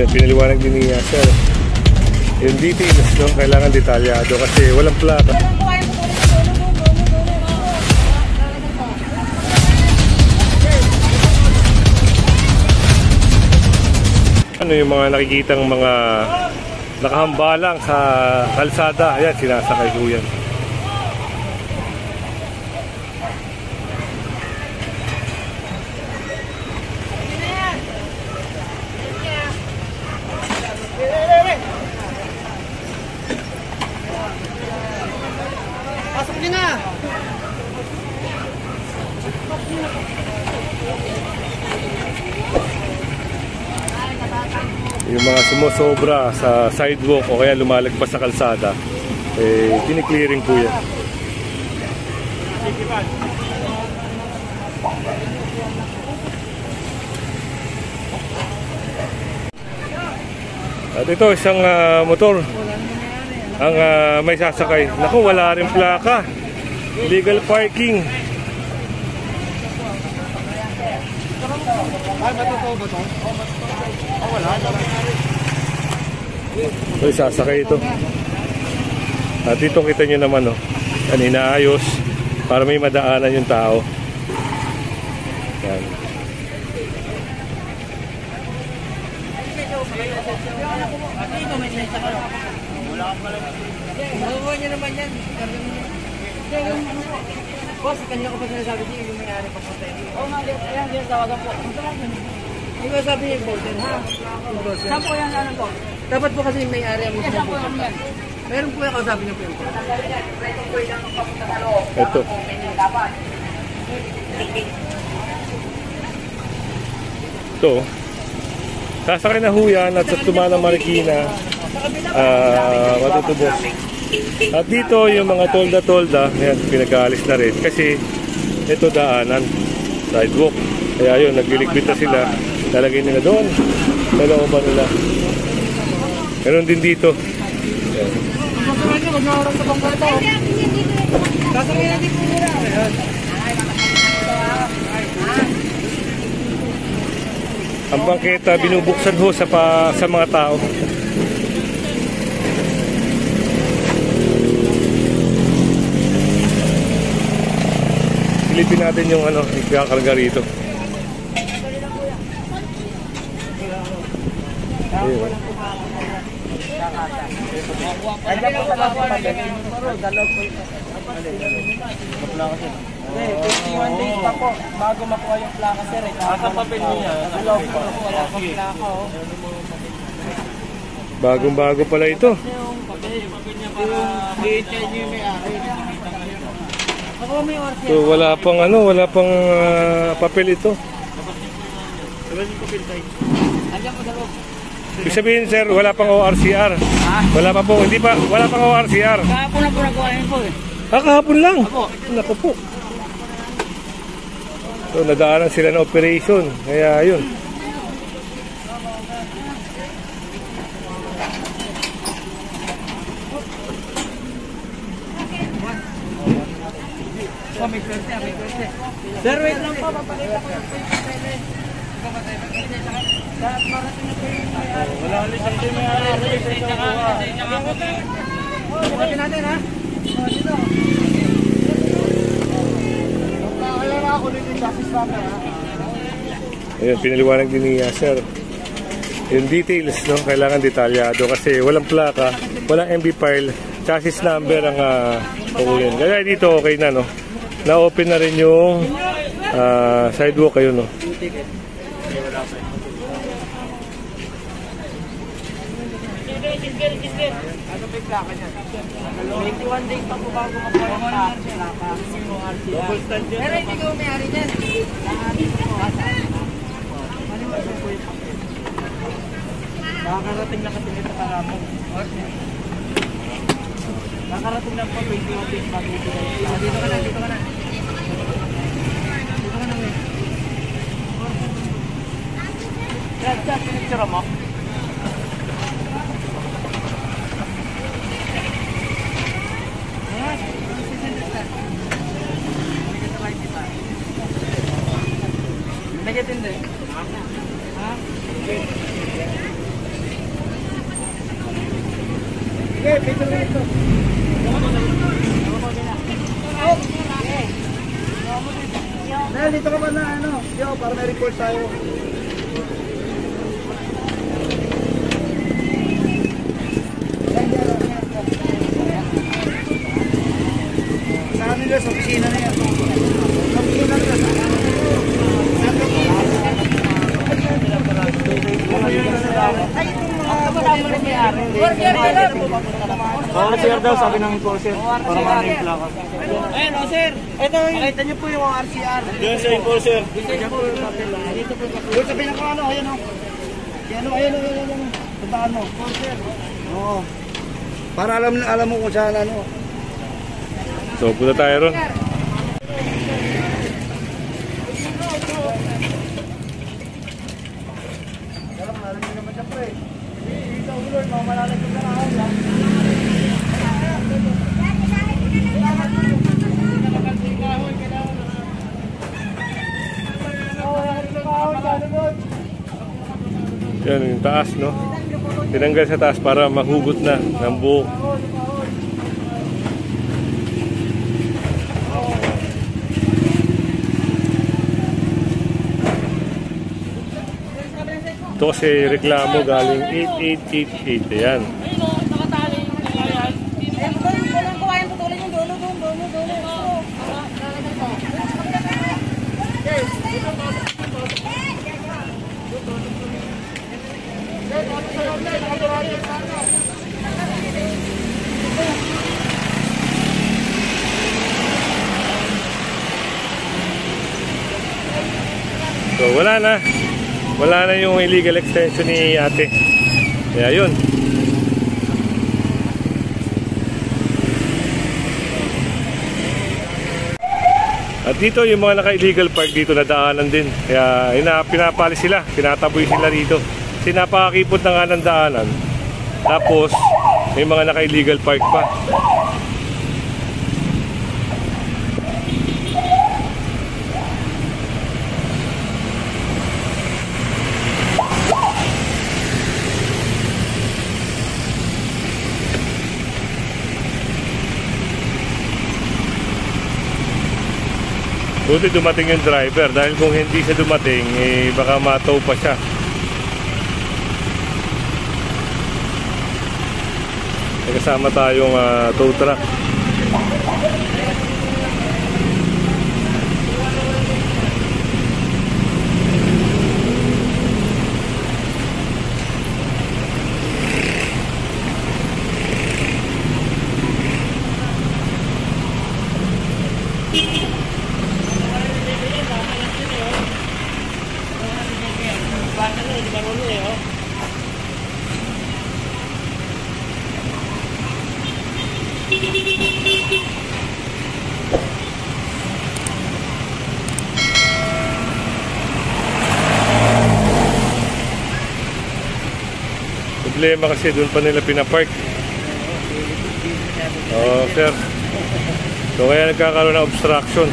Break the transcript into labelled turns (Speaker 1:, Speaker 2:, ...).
Speaker 1: Yan, pinaliwanag din ni Sir. Yung details, no? Kailangan detalyado kasi walang plaka. Ano yung mga nakikitang mga nakahambalang sa kalsada? Ayan, sinasakay ko yan.
Speaker 2: Pasok niyo na!
Speaker 1: Yung mga sumusobra sa sidewalk o kaya lumalagpas sa kalsada, eh, kiniklearing po yan. At ito, isang motor ang may sasakay. Naku, wala rin plaka. Legal parking.
Speaker 2: Ay, matutuwa ba ito? Wala.
Speaker 1: Ito, sasakay ito. At dito kita nyo naman, oh, yan, inaayos para may madaanan yung tao. Yan.
Speaker 2: Maluwa niyo naman yan. Boss, kanina ko pa sinasabi niyo yung may-ari pa po tayo. Oo nga, ayan, tawagan po. Hindi ko sabi niyo yung golden, ha? Saan po yan, ano po? Dapat po kasi yung may-ari ang mismo po. Meron po yung kasabi niyo po yung po.
Speaker 1: Ito. Ito. Sasakay na ho yan at sa Tumanang Marikina, matutubos. At dito yung mga tolda-tolda, yan, pinag-aalis na rin kasi ito daanan, sidewalk. Kaya yun, nagliligpit na sila, lalagay nila doon sa looban nila. Meron din dito. Yan. Ang bangketa binubuksan ho sa mga tao. Silipin natin yung ano, ikakarga rito. Ayun.
Speaker 2: Eh, 51 days pa po bago makuha yung plaka, sir. Ang papel niya. Wala pang plaka, oh.
Speaker 1: Bagong-bago pala ito.
Speaker 2: Yung papel niya para i-check niyo yung may-ari. Ako may order.
Speaker 1: So wala pang papel ito.
Speaker 2: Wala yung papel tayo. Andiyan ko dalaw.
Speaker 1: Ibig sabihin, sir, wala pang ORCR. Wala pa po, hindi pa, wala pang ORCR.
Speaker 2: Kahapon na po nagawa yun po eh.
Speaker 1: Kahapon lang.
Speaker 2: Ako.
Speaker 1: Naku po. So nadaanan sila ng operation. Kaya yun.
Speaker 2: Oh, may kwerte, may kwerte. Sir, wait lang po, papakita ko yung kwerte. Lahat marating na po yung may-ari. Wala ulit ang may-ari. Pagkakin natin, ha? Dito. Kaya na ako dito yung chassis namin, ha?
Speaker 1: Ayun, pinaliwanag din ni Sir. Yung details, no? Kailangan detalyado kasi walang plaka, walang MB file, chassis number ang kukunin. Kaya dito okay na, no? Na-open na rin yung sidewalk kayo, no?
Speaker 2: Ano ba yung plaka niya? 21 days pa po bago makuha yung plaka. Pero hindi ko may-ari niyan. Nakakarating na kasi nito karapon. Nakakarating na po 21 days bago ito. Dito ka na, dito ka na. Dito ka na, may. Chat, pinicture mo. Negatin din. Ha? Sige, picture mo ito. Nel, dito ka ba na ano? Yo, para may report tayo. Saan nila sa opisina na yan? Sa opisina na yan.
Speaker 3: Sir daw, sabi ng enforcer. Para maano yung plaka.
Speaker 2: Ayun, o sir. Ito, makita niyo po yung RCR.
Speaker 3: Doon sa enforcer.
Speaker 2: Doon sa pinaka ano, ayun o. Ayun. Puntaan mo. Oo. Para alam mo kung saan ano.
Speaker 1: So, punta tayo ron. Yan yung taas, no? Tinanggal sa taas para mahugot na ng buhok. Ito kasi reklamo galing 8888. Ayan. So wala na yung illegal extension ni ate. Kaya yun. At dito yung mga naka-illegal park dito nadaanan din. Kaya pinapali sila, pinataboy sila rito. Kasi napakakipot na nga ng daanan. Tapos may mga naka-illegal park pa. Buti dumating yung driver dahil kung hindi siya dumating baka mataw pa siya. May kasama tayong tow truck. Problema kasi doon pa nila pinapark. Oh, sir. So kaya nagkakaroon ng obstruction.